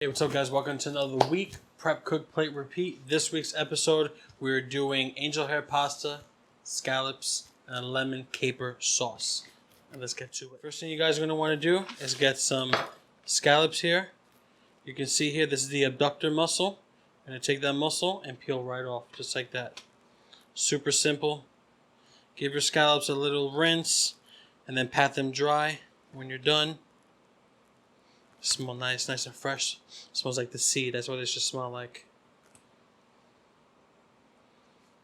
Hey, what's up guys? Welcome to another week. Prep, cook, plate, repeat. This week's episode, we're doing angel hair pasta, scallops, and a lemon caper sauce. And let's get to it. First thing you guys are going to want to do is get some scallops here. You can see here, this is the abductor muscle. I'm going to take that muscle and peel right off, just like that. Super simple. Give your scallops a little rinse, and then pat them dry. When you're done, smell nice and fresh. Smells like the sea. That's what it should smell like.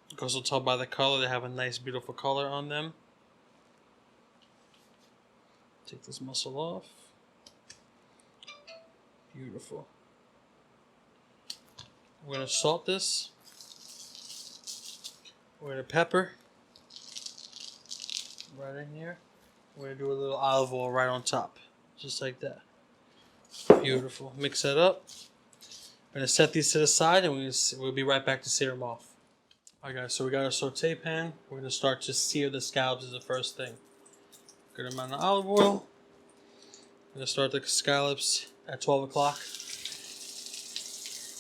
You can also tell by the color, they have a nice, beautiful color on them. Take this muscle off. Beautiful. We're going to salt this. We're going to pepper. Right in here. We're going to do a little olive oil right on top. Just like that. Beautiful. Mix that up. We're going to set these to the side and we'll be right back to sear them off. Alright guys, so we got our saute pan. We're going to start to sear the scallops as the first thing. Good amount of olive oil. We're going to start the scallops at 12 o'clock.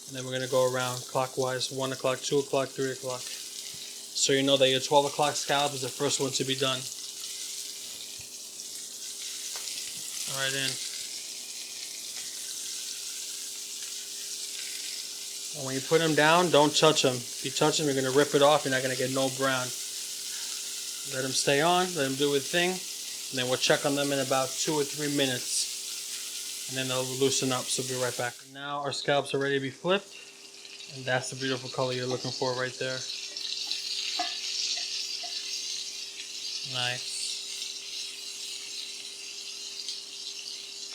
And then we're going to go around clockwise, 1 o'clock, 2 o'clock, 3 o'clock. So you know that your 12 o'clock scallop is the first one to be done. Alright in. And when you put them down, don't touch them. If you touch them, you're going to rip it off. You're not going to get no brown. Let them stay on. Let them do its thing. And then we'll check on them in about 2 or 3 minutes. And then they'll loosen up. So we'll be right back. Now our scallops are ready to be flipped. And that's the beautiful color you're looking for right there. Nice.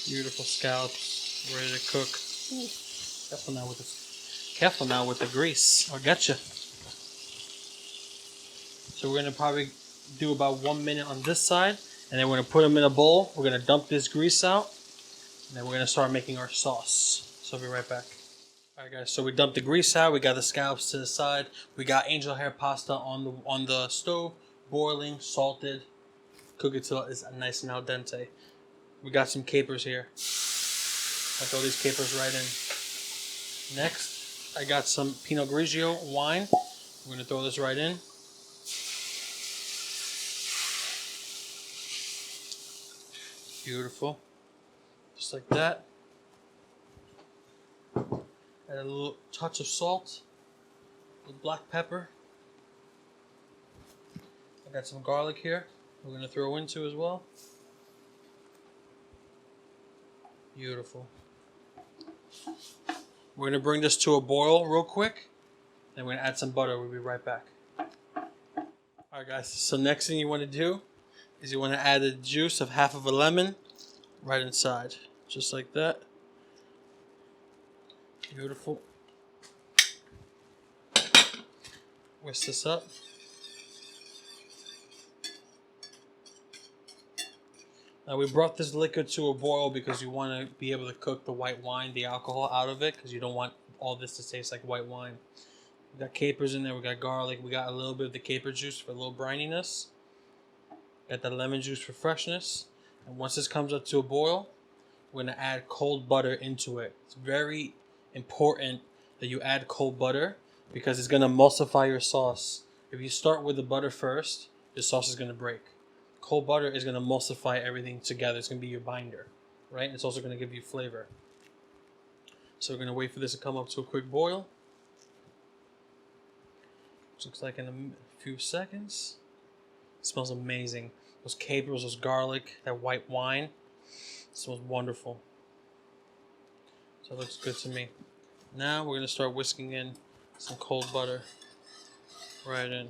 Beautiful scallops. Ready to cook. Ooh. Careful now with the grease. I'll get you. So we're going to probably do about 1 minute on this side. And then we're going to put them in a bowl. We're going to dump this grease out. And then we're going to start making our sauce. So I'll be right back. Alright guys, so we dumped the grease out. We got the scallops to the side. We got angel hair pasta on the stove. Boiling, salted. Cook it till it's nice and al dente. We got some capers here. I'll throw these capers right in. Next, I got some Pinot Grigio wine. We're going to throw this right in. Beautiful. Just like that. Add a little touch of salt. A little black pepper. I got some garlic here. We're going to throw into as well. Beautiful. We're going to bring this to a boil real quick. Then we're going to add some butter. We'll be right back. Alright guys, so next thing you want to do is you want to add the juice of half of a lemon right inside. Just like that. Beautiful. Whisk this up. Now we brought this liquor to a boil because you want to be able to cook the white wine, the alcohol out of it, because you don't want all this to taste like white wine. We got capers in there, we got garlic, we got a little bit of the caper juice for a little brininess. Got the lemon juice for freshness. And once this comes up to a boil, we're going to add cold butter into it. It's very important that you add cold butter because it's going to emulsify your sauce. If you start with the butter first, your sauce is going to break. Cold butter is going to emulsify everything together. It's going to be your binder, right? And it's also going to give you flavor. So we're going to wait for this to come up to a quick boil. Which looks like in a few seconds. It smells amazing. Those capers, those garlic, that white wine. It smells wonderful. So it looks good to me. Now we're going to start whisking in some cold butter right in.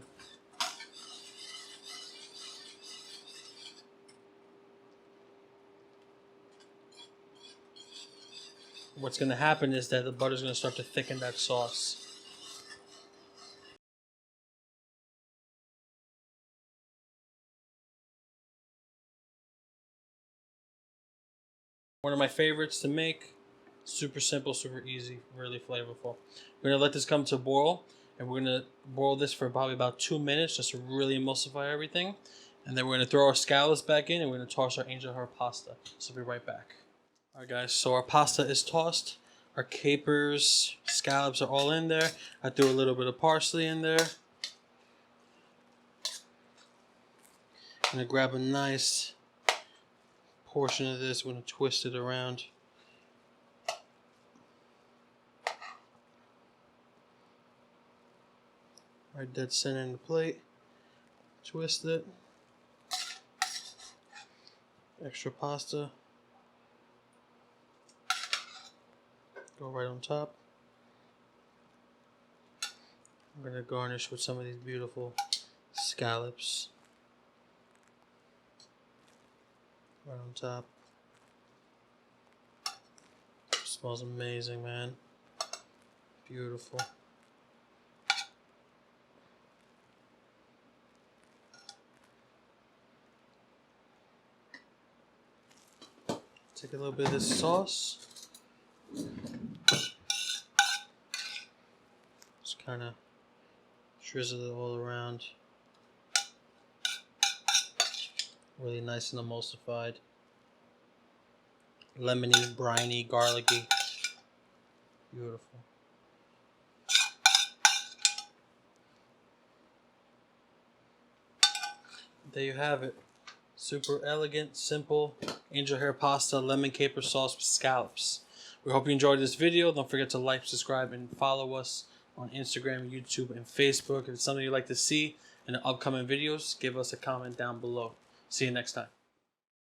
What's going to happen is that the butter is going to start to thicken that sauce. One of my favorites to make. Super simple, super easy, really flavorful. We're going to let this come to a boil, and we're going to boil this for probably about 2 minutes just to really emulsify everything. And then we're going to throw our scallops back in, and we're going to toss our angel hair pasta. So we'll be right back. Alright guys, so our pasta is tossed. Our capers, scallops are all in there. I threw a little bit of parsley in there. I'm going to grab a nice portion of this. I'm going to twist it around. Right dead center in the plate. Twist it. Extra pasta. Go right on top. I'm going to garnish with some of these beautiful scallops. Right on top. Smells amazing, man. Beautiful. Take a little bit of this sauce. Just kind of drizzle it all around. Really nice and emulsified. Lemony, briny, garlicky. Beautiful. There you have it. Super elegant, simple angel hair pasta, lemon caper sauce with scallops. We hope you enjoyed this video. Don't forget to like, subscribe, and follow us on Instagram, YouTube, and Facebook. If it's something you'd like to see in the upcoming videos, give us a comment down below. See you next time.